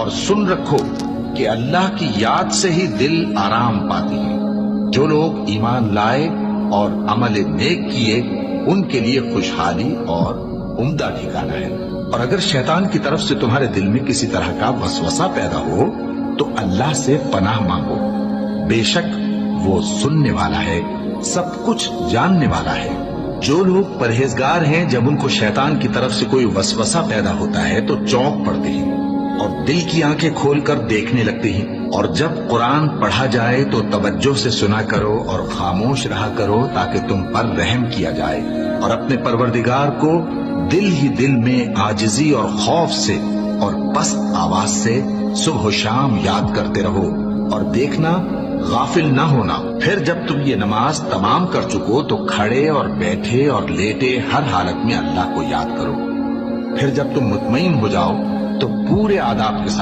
اور سن رکھو کہ اللہ کی یاد سے ہی دل آرام پاتی ہے۔ جو لوگ ایمان لائے اور عمل نیک کیے ان کے لیے خوشحالی اور عمدہ ٹھکانہ ہے۔ اور اگر شیطان کی طرف سے تمہارے دل میں کسی طرح کا وسوسہ پیدا ہو تو اللہ سے پناہ مانگو، بے شک وہ سننے والا ہے، سب کچھ جاننے والا ہے۔ جو لوگ پرہیزگار ہیں جب ان کو شیطان کی طرف سے کوئی وسوسہ پیدا ہوتا ہے تو چونک پڑتے ہیں اور دل کی آنکھیں کھول کر دیکھنے لگتے ہیں، اور جب قرآن پڑھا جائے تو توجہ سے سنا کرو اور خاموش رہا کرو تاکہ تم پر رحم کیا جائے، اور اپنے پروردگار کو دل ہی دل میں عاجزی اور خوف سے اور پست آواز سے صبح و شام یاد کرتے رہو، اور دیکھنا غافل نہ ہونا۔ پھر جب تم یہ نماز تمام کر چکو تو کھڑے اور بیٹھے اور لیٹے ہر حالت میں اللہ کو یاد کرو۔ پھر جب تم مطمئن ہو جاؤ تو پورے آداب کے ساتھ